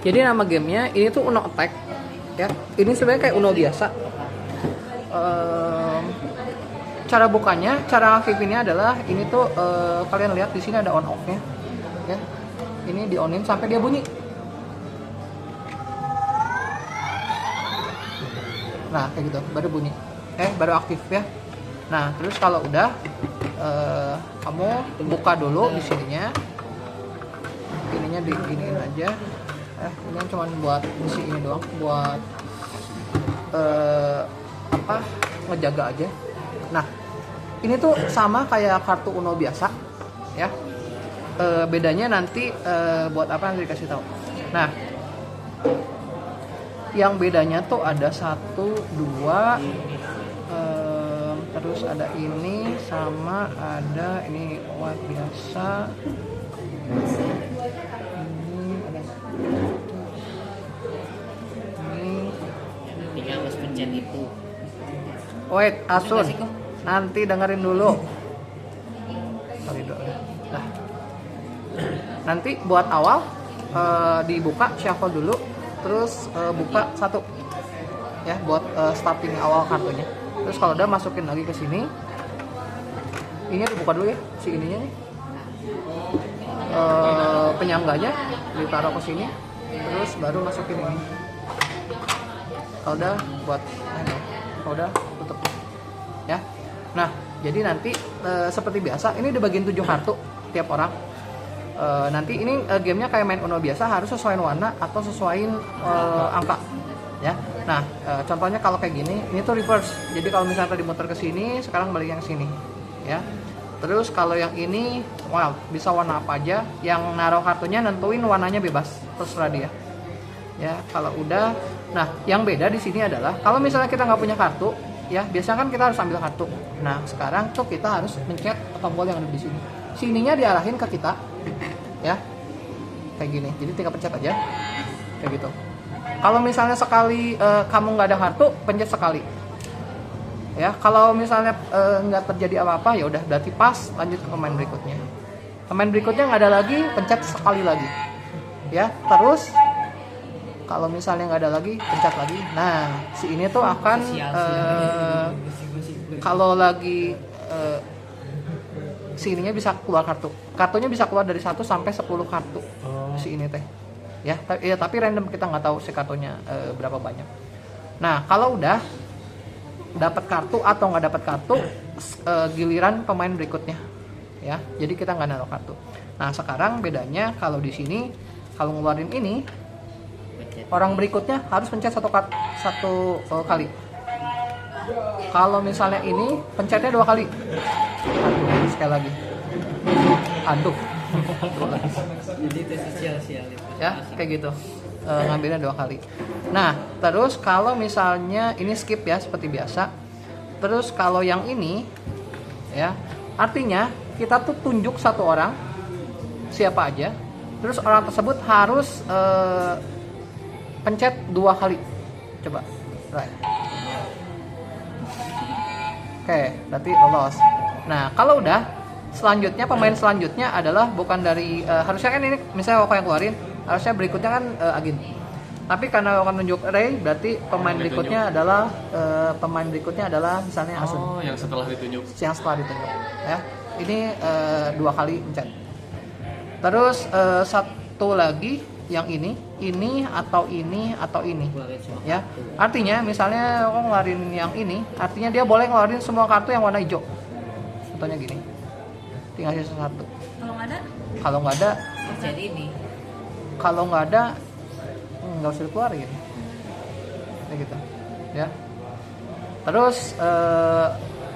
Jadi nama gamenya ini tuh Uno Attack ya. Ini sebenarnya kayak Uno biasa. Cara bukanya, cara aktifinnya adalah ini tuh kalian lihat di sini ada on off-nya ya. Ini di onin sampai dia bunyi. Nah kayak gitu baru bunyi, baru aktif ya. Nah terus kalau udah kamu buka dulu di sininya, ininya diginiin aja. Ini cuma buat isi ini doang, buat ngejaga aja. Nah ini tuh sama kayak kartu Uno biasa ya. Bedanya nanti buat apa nanti dikasih tahu. Nah yang bedanya tuh ada 1, 2, terus ada ini sama ada ini white biasa. Tinggal harus pencet itu. Wait, Asun, nanti dengerin dulu. Sorry dulu. Nah, nanti buat awal dibuka shuffle dulu, terus buka 1 ya buat starting awal kartunya. Terus kalau udah masukin lagi ke sini, ini dibuka dulu ya si ininya nih. Penyangganya ditaruh ke sini, terus baru masukin ini. Kalau udah buat kalau udah tutup ya. Nah jadi nanti seperti biasa ini dibagiin 7 kartu tiap orang. Nanti ini gamenya kayak main Uno biasa, harus sesuaiin warna atau sesuaiin angka ya. Nah contohnya kalau kayak gini, ini tuh reverse. Jadi kalau misalnya tadi muter ke sini, sekarang balik yang sini ya. Terus kalau yang ini, wow, bisa warna apa aja. Yang naruh kartunya nentuin warnanya bebas, terserah dia. Ya, kalau udah, nah yang beda di sini adalah kalau misalnya kita nggak punya kartu, ya biasanya kan kita harus ambil kartu. Nah sekarang tuh kita harus mencet tombol yang ada di sini. Sininya diarahin ke kita, ya, kayak gini. Jadi tinggal pencet aja, kayak gitu. Kalau misalnya sekali kamu nggak ada kartu, pencet sekali. Ya, kalau misalnya nggak terjadi apa-apa, ya udah berarti pas, lanjut ke pemain berikutnya. Pemain berikutnya nggak ada lagi, pencet sekali lagi. Ya, terus kalau misalnya nggak ada lagi, pencet lagi. Nah, si ini tuh akan kalau lagi si ininya bisa keluar kartu. Kartunya bisa keluar dari 1 sampai 10 kartu. Si ini teh. Ya, tapi random, kita nggak tahu si kartunya berapa banyak. Nah, kalau udah dapat kartu atau nggak dapat kartu, giliran pemain berikutnya ya. Jadi kita nggak naruh kartu. Nah sekarang bedanya kalau di sini, kalau ngeluarin ini, orang berikutnya harus pencet satu kali. Kalau misalnya ini pencetnya 2 kali. Aduh, sekali lagi. Aduh. Jadi itu sial-sial itu. Ya kayak gitu. Ngambilnya 2 kali. Nah terus kalau misalnya ini skip ya seperti biasa. Terus kalau yang ini ya, artinya kita tuh tunjuk 1 orang siapa aja. Terus orang tersebut harus pencet 2 kali. Coba right. Oke, berarti lolos. Nah kalau udah, selanjutnya pemain selanjutnya adalah bukan dari harusnya kan ini misalnya Woko yang keluarin, harusnya berikutnya kan Agin. Tapi karena akan nunjuk Ray, berarti pemain berikutnya adalah misalnya Asun. Oh, yang setelah ditunjuk. Yang setelah ditunjuk. Ya, ini 2 kali pencet. Terus 1 lagi yang ini atau ini atau ini. Ya, artinya misalnya Woko ngeluarin yang ini, artinya dia boleh ngeluarin semua kartu yang warna hijau. Contohnya gini. Tinggal sisa 1. Kalau nggak ada, Jadi ini. kalau nggak ada nggak usah dikeluarin kayak gitu ya. Terus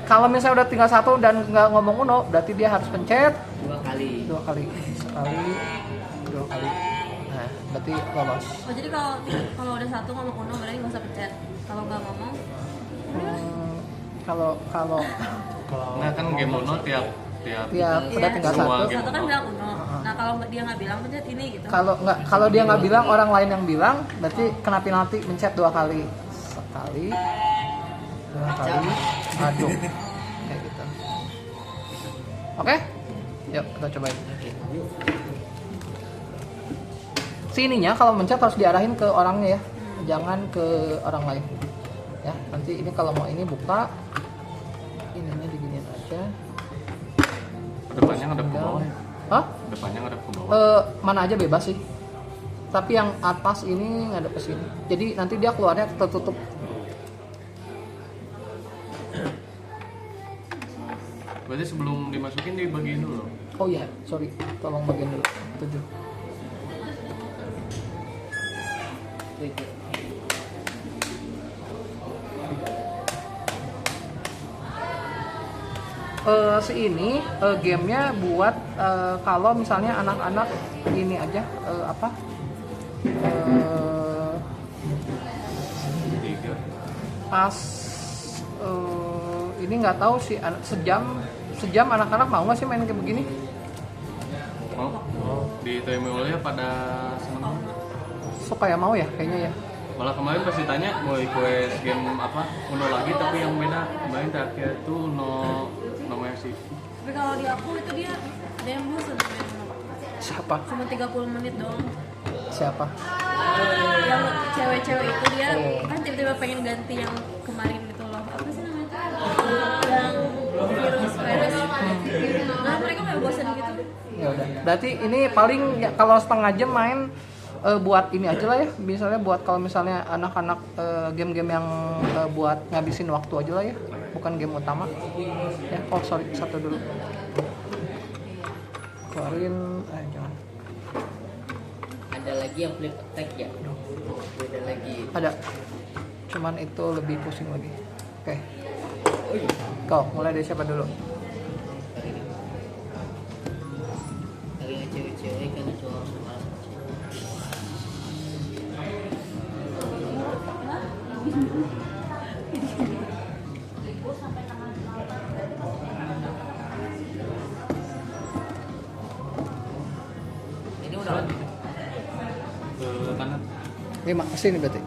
kalau misalnya udah tinggal 1 dan nggak ngomong Uno, berarti dia harus pencet 2 kali. 2 kali, sekali, 2 kali. Nah berarti lolos. Oh jadi kalau udah 1 ngomong Uno berarti nggak usah pencet. Kalau nggak ngomong, Kalau Nah kan game Uno tiap udah tinggal semua 1. game satu kan Uno. bilang Uno. Nah kalau dia nggak bilang pencet ini gitu. Kalau dia nggak bilang, orang lain yang bilang, berarti kena penalti, pencet 2 kali, sekali, 2 kali, aduh, kayak gitu. Oke, yuk kita cobain. si ininya kalau mencet harus diarahin ke orangnya ya, jangan ke orang lain ya. Nanti ini kalau mau ini buka, ininya diginiin aja. Depannya ngadep ke bawah ya? Hah? Depannya ngadep ke bawah. Mana aja bebas sih, tapi yang atas ini ngadep ke sini, jadi nanti dia keluarnya tertutup. Berarti sebelum dimasukin dibagiin dulu. Oh iya, sorry, tolong bagian dulu. 7. Si ini gamenya buat kalau misalnya anak-anak ini aja apa? Tiga. Pas ini nggak tahu sih sejam anak-anak mau nggak sih main kayak begini? Mau? Di TMU-nya pada seneng. Suka ya, mau ya kayaknya ya. Malah kemarin pas ditanya mau request game apa Uno lagi tapi yang beda. Kemarin terakhir tuh Uno Mercy. Tapi kalau di aku itu dia ada yang bosan main Uno. Siapa? Cuma 30 menit doang. Siapa? Yang cewek-cewek itu dia kan tiba-tiba pengen ganti yang kemarin itu loh. Apa sih namanya? Yang virus. Nah mereka kayak bosan gitu. Ya udah. Berarti ini paling ya, kalau setengah jam main buat ini aja lah ya. Misalnya buat kalau misalnya anak-anak game-game yang buat ngabisin waktu aja lah ya. Bukan game utama. Ya, oh sorry, satu dulu. Keluarin, jangan. Ada lagi yang flip attack ya? Ada lagi. Ada. Cuman itu lebih pusing lagi. Oke. Kau mulai dari siapa dulu? Dari yang cewek-cewek karena cowok sama. Ini udah Ke kanan. 5 kesini berarti.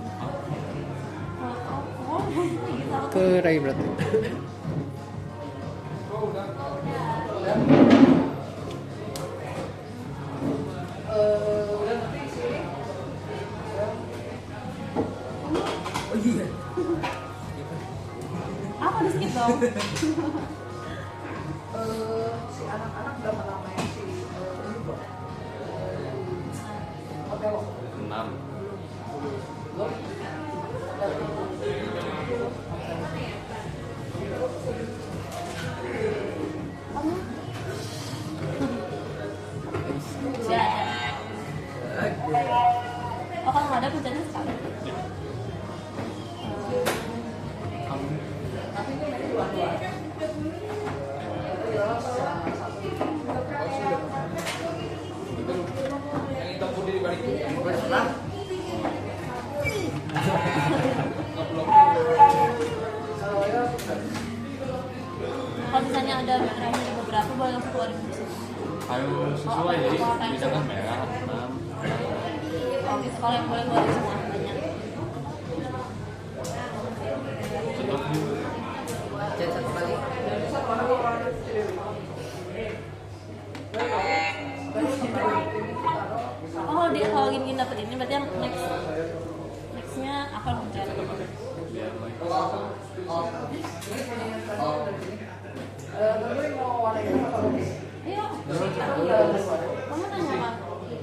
Ke Ray berarti. Apa di skip dong? Si anak-anak udah pernah main si Otelo. 6. Sudah ada. Oh kalau nggak ada pencetnya sekali. Kalau misalnya ada merahnya beberapa boleh langsung keluarin di situ. Ayo sesuai jadi misalkan merah 6. Oh gitu, kalau yang boleh keluarin semua banyak. Contoh chat satu kali. Oh dia kalau gini dapet ini berarti yang nextnya akan mencet. biar main. Ayo. Kamu nanya apa?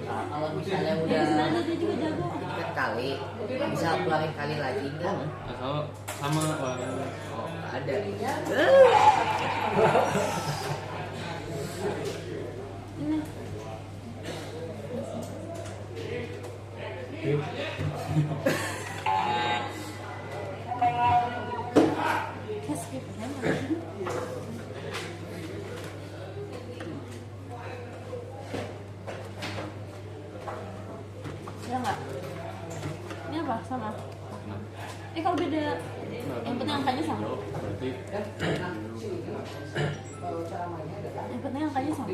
Kalau misalnya Dia udah ada dia juga jago. dikit kali, bisa keluarin kali lagi enggak? Asal sama warna. Oh, nggak ada. Ini. Yes, gitu. Ya nggak? Ini apa? Sama? Kalau beda, yang penting angkanya sama. Berarti Yang penting angkanya sama.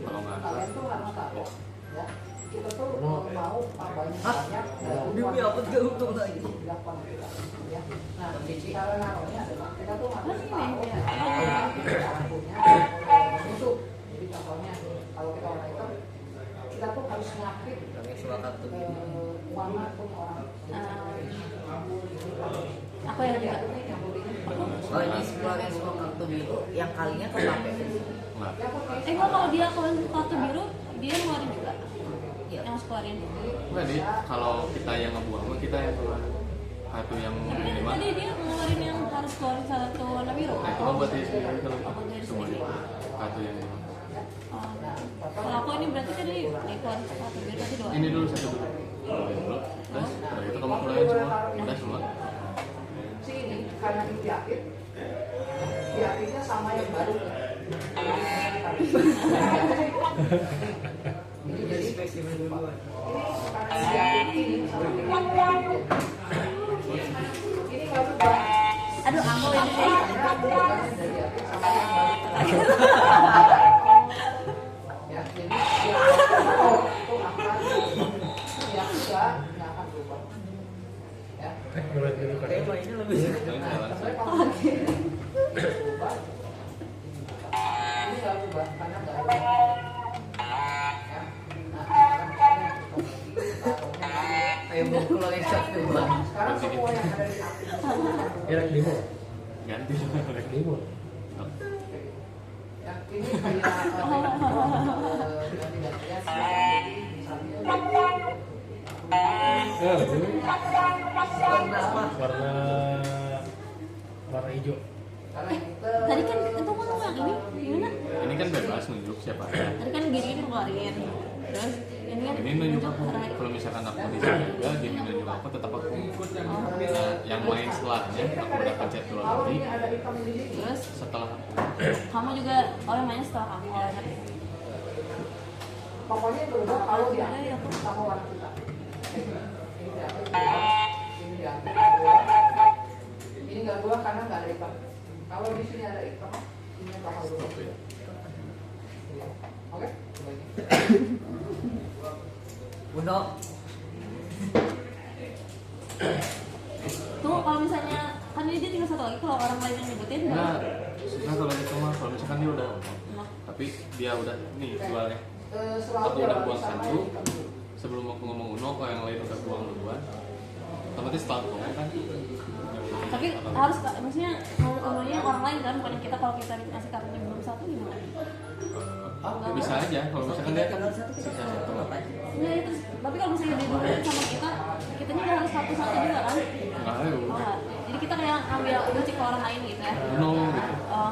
kalau nggak ada. Demi apa gak untung lagi? Pakai suaka kartu biru. Aku yang juga. Oh ini pakai suaka kartu biru yang kalinya kepake. Nah, Kalau dia kartu biru dia ngeluarin juga. Iya. Yang harus keluarin. jadi kalau kita yang ngebuang, kita yang keluar kartu yang ini mah. Tadi dia ngeluarin yang harus keluarin satu warna biru. Nah, itu mah buat diri sendiri kalau Oh, buat diri semuanya sendiri. kartu yang ini. Oh. Kalau aku ini berarti tadi keluarin satu biru tadi dua. Ini dulu satu dulu. Keluarin dulu. Terus setelah itu kamu keluarin semua. Udah semua. Sini karena dijahit, jahitnya sama yang baru. Ini jadi spesimen duluan. Karena dijahit ini sama yang baru. Ini nggak berubah. Aduh, aku ini sih. Ya, jadi dia itu akan ya nggak akan berubah. Ya. Tema ini lebih Yang jalan saya. Berubah. Ini nggak berubah karena nggak ada. Ya. Nah, ayo mau keluar yang satu duluan. sekarang semua yang ada di atas. Ganti. Ya, ini warna hijau. Tadi kan itu kan yang ini gimana? Ini kan bebas nunjuk siapa aja. Tadi kan gini ini keluarin. Terus ini kan Ini nunjuk aku. Kalau misalkan aku di sini juga, gini nunjuk aku tetap aku. Nah, yang main setelahnya aku udah pencet dulu lagi. terus Setelah aku kamu juga yang main setelah kamu kalau ingat. pokoknya berubah kalau dia Ada ya aku. sama warna kita. Ini nggak berubah karena nggak ada hitam. Kalau di sini ada hitam, ini bakal berubah. stop ya. Oke? Uno. Tuh kalau misalnya kan ini dia tinggal satu lagi kalau orang lain yang nyebutin Nah, baru. susah kalau gitu mah. Kalau misalkan dia udah Nah, tapi dia udah nih jualnya. Selalu Aku udah ada buang sama satu. hitam. Sebelum aku ngomong uno, kalau yang lain udah buang duluan. Otomatis setelah aku ngomong kan. tapi harus maksudnya ngomongnya orang lain kan bukan kita. Kalau kita ngasih kartunya belum satu gimana? Bisa aja kalau misalkan dia kan Satu kita sisa satu. Iya itu. Tapi kalau misalnya dia dulu sama kita, kitanya nggak harus satu-satu juga kan? Nggak tahu. Oh, nggak. Jadi kita kayak ngambil kunci ke orang lain gitu ya? Uno gitu. Oh,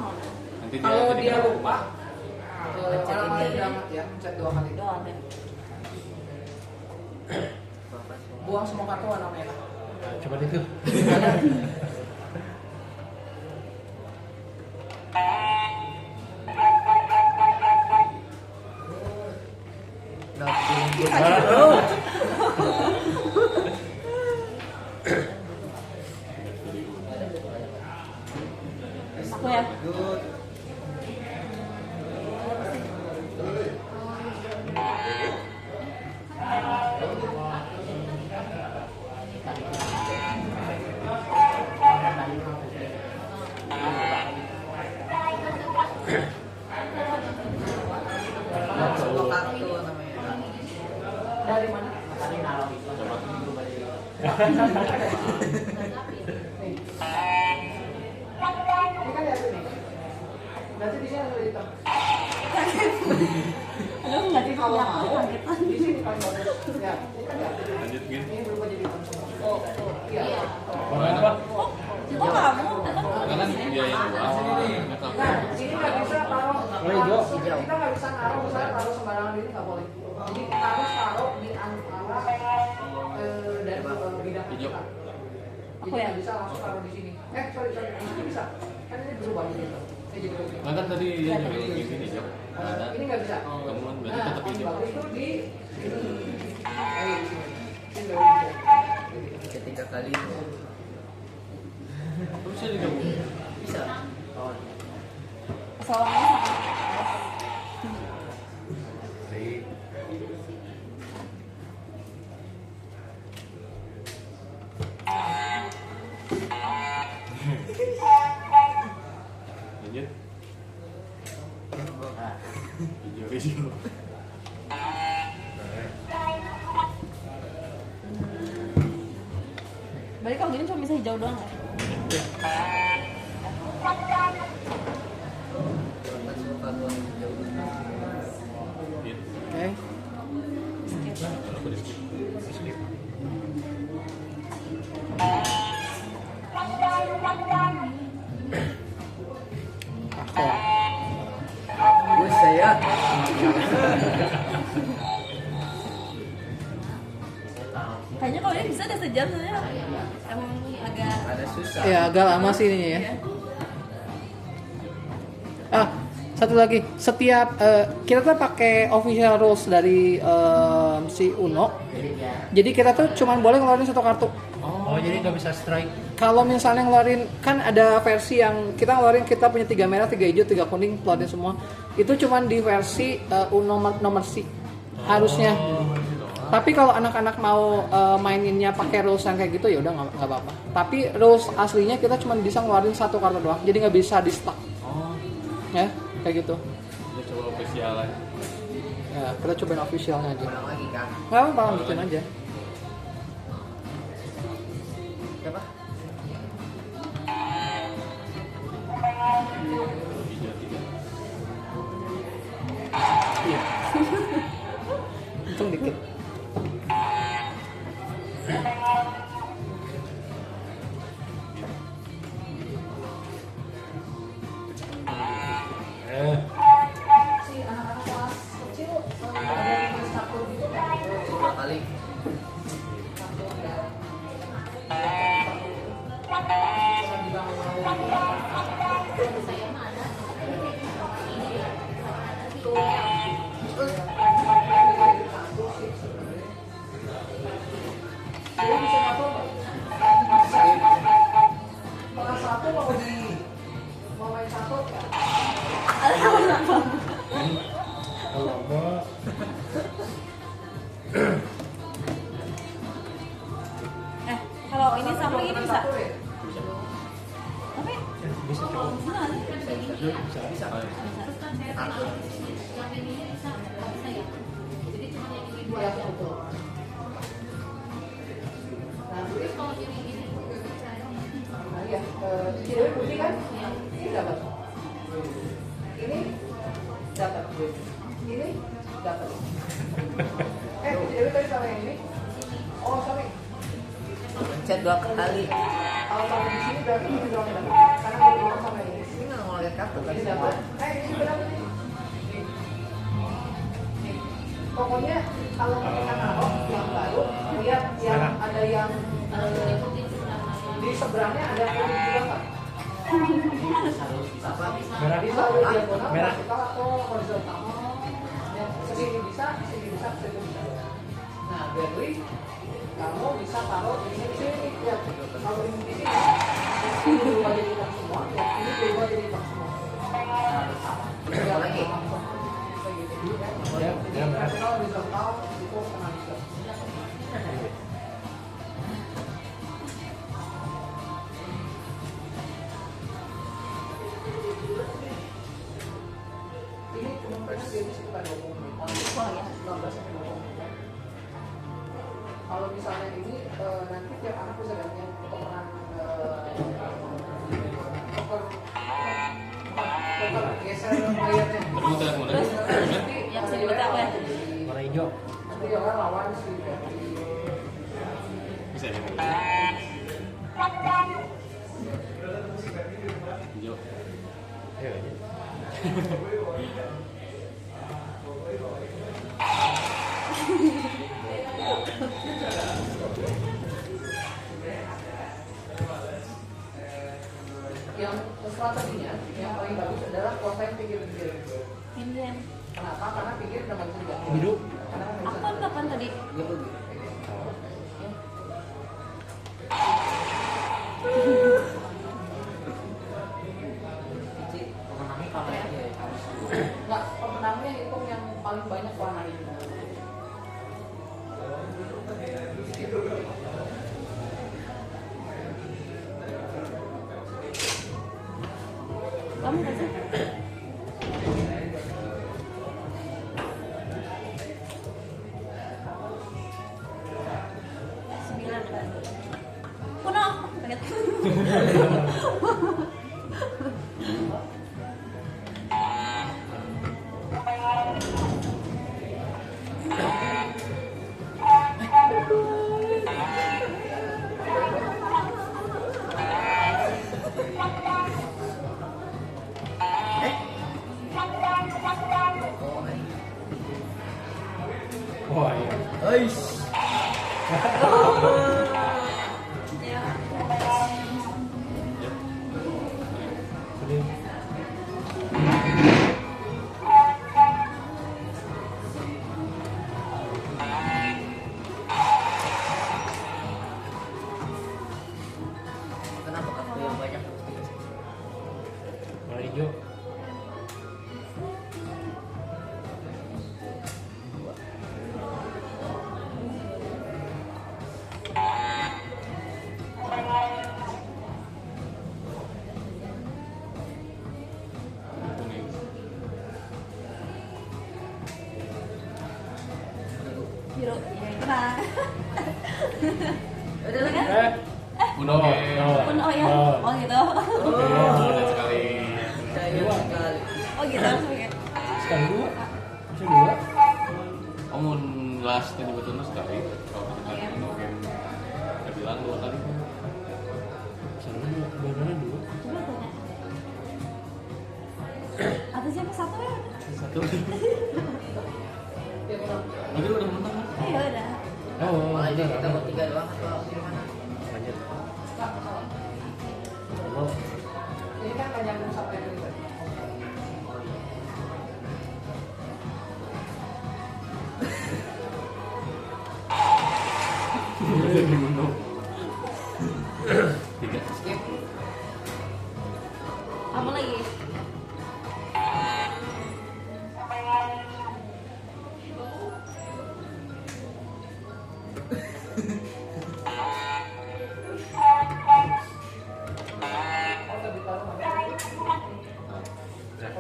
Nanti dia Kalau jadi dia nggak lupa, Pencet orang lain ini. dramat ya, pencet 2 kali. doang deh. Buang semua kartu warna merah. Coba itu. Aku ya. Good. Sebuah kartu namanya. Dari mana? Ini kan ya ini. Berarti di sini ada hitam. Aduh, nggak Jadi kalau dipilih mau, aku di sini kan bagus. Ya, ini kan ya. lanjut gini. Ini berubah jadi hitam semua. Oh, iya. Warna apa? Oh, kamu? Karena kan dia yang buang. Ya, kalau Nah, ini nggak bisa taruh. Oh, hijau. Kita nggak bisa taruh, misalnya taruh sembarangan ini nggak boleh. Jadi harus taruh di antara dan bidang Hijau. kita. Aku Jadi ya? nggak bisa langsung taruh di sini. Sorry, di sini bisa. Kan ini berubah jadi hitam. Ini jadi berubah. Nah kan tadi dia nyuruh gini hijau. Nggak ada. Ini nggak bisa. Kamu kan berarti Nah, tetap yang hijau. bagus itu di sini. Ayo di sini. Ini nggak bisa. Ketiga kali. Bisa digabung. Bisa. Oh. Soalnya Lanjut. Hijau hijau. Berarti kalau gini cuma bisa hijau doang ya? Oke. Gue saya. Kayaknya kalau ini bisa ada sejam soalnya emang agak Ada susah. Ya agak lama sih ininya ya. Ah, satu lagi. Setiap kita tuh pakai official rules dari si Uno. Jadi kita tuh cuman boleh ngeluarin satu kartu. Oh, jadi nggak bisa strike. Kalau misalnya ngeluarin, kan ada versi yang kita ngeluarin, kita punya 3 merah, 3 hijau, 3 kuning, keluarin semua. Itu cuman di versi Uno nomor C harusnya. Tapi kalau anak-anak mau maininnya pakai rules yang kayak gitu ya udah nggak apa-apa. Tapi rules aslinya kita cuma bisa ngeluarin satu kartu doang, jadi nggak bisa di stack. Oh, Ya, kayak gitu. kita coba official aja. Ya, kita cobain officialnya aja. Ulang lagi kan. Nggak apa-apa, lanjutin aja. Siapa? Iya. Untung dikit. Eh, Berapa kali? kalau mau kalau ini sama ini bisa. Tapi bisa coba. bisa. Ini putih kan? Ini dapat. Ini dapat. Ini dapat. Dewi tadi sama yang ini. Oh, sorry. Pencet 2 kali. Kalau taruh di sini berarti ini doang dapat. Karena gue bilang sama ini. Ini nggak ngeliat kartu kan? Ini dapat. Ini benar nih. Pokoknya kalau kita naruh yang baru, lihat yang ada yang di seberangnya ada yang juga kan? Apa? Merah Bisa diagonal, merah. vertikal atau horizontal. Yang segini bisa, segini bisa, segini bisa. Nah, berarti kamu bisa taruh ini di sini. Ya, kalau ini di sini, ini berubah jadi hitam semua. Ya, ini berubah jadi hitam semua. Apa lagi? Ya, ya, merah. Vertikal, horizontal, itu kena bisa. Ini kemungkinan dia bisa sekitar 20 menit. Wah ya. 16 sampai 20 menit. Kalau misalnya ini nanti tiap anak bisa gantian peran poker geser layarnya. Terus kita kemana? Terus yang bisa dipetak ya. Warna hijau. Nanti dia orang lawan sih. Bisa ya? Hijau. Ayo aja. Yang strateginya yang paling bagus adalah kuasain pinggir-pinggir. Ini Kenapa? Karena pinggir udah nggak bisa diganti. Biru. Karena nggak bisa. apa kapan tadi? Pemenangnya kalau ya harus. Nggak, pemenangnya hitung yang paling banyak warna ini. Kamu kasih. paket. Wah, iya. Eish. Ya. Ini Kenapa aku yang banyak? warna hijau. Kuning. Biru. Ya, tenang. Udah lah kan? Udah. Pun oh ya. Oh gitu. Udah sekali. Cair sekali. Oh gitu. Oke. Sekali dua. Bisa dua. Kamu last tadi betul sekali. Kalau kita udah game, udah bilang 2 kali. Sama dua. Beneran dua. Coba tanya. Atau siapa satu ya? Satu. Lagi udah menang. Ya udah. Oh, Aja bener. kita bertiga doang atau gimana? Lanjut. Oh, Ini kan nggak nyambung sampai ke itu. Tiga. Skip. Apa lagi?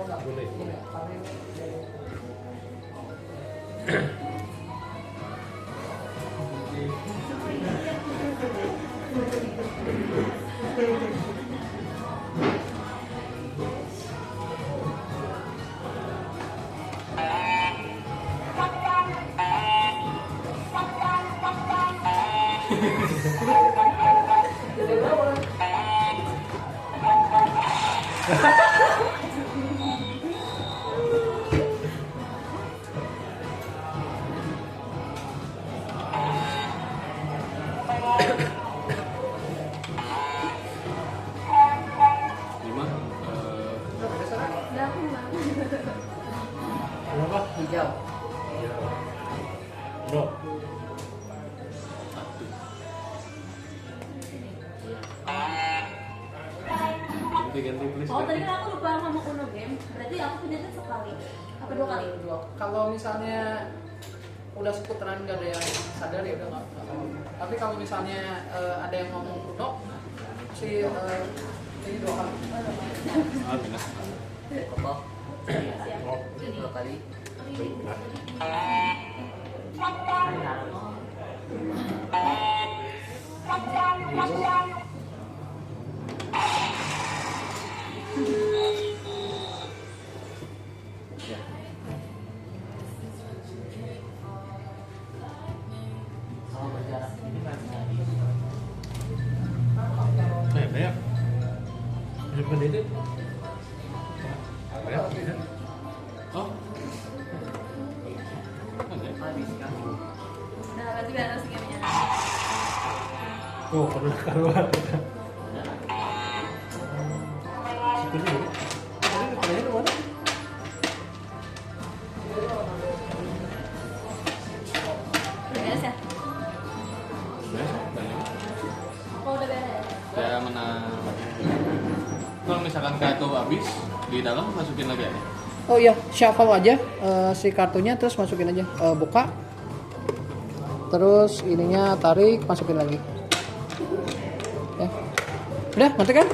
nah, boleh. Lima. Udah aku mau. Berapa? Hijau. Bro. Satu. Ganti please. Oh tadi kan aku lupa ngomong Uno game. Berarti aku punya itu sekali. Apa 2 kali? Kalau misalnya udah seputaran nggak ada yang sadar ya udah nggak apa-apa. Tapi kalau misalnya ada yang ngomong Uno, si ini 2 kali. Ah, benar. Kokoh. Oh, Ini 2 kali. Ya. banyak. Bukan itu. Banyak. Oh. Ada. Habis kan? Nah, berarti beres gamenya. Oh, pernah keluar. Seperti itu. Tadi pertanyaannya mana? Udah beres ya? Banyak. Oh, udah beres. Ya menang. Kalau misalkan kartu habis di dalam masukin lagi aja. Oh iya, shuffle aja si kartunya terus masukin aja. Buka. Terus ininya tarik, masukin lagi. Ya. Udah, mati kan?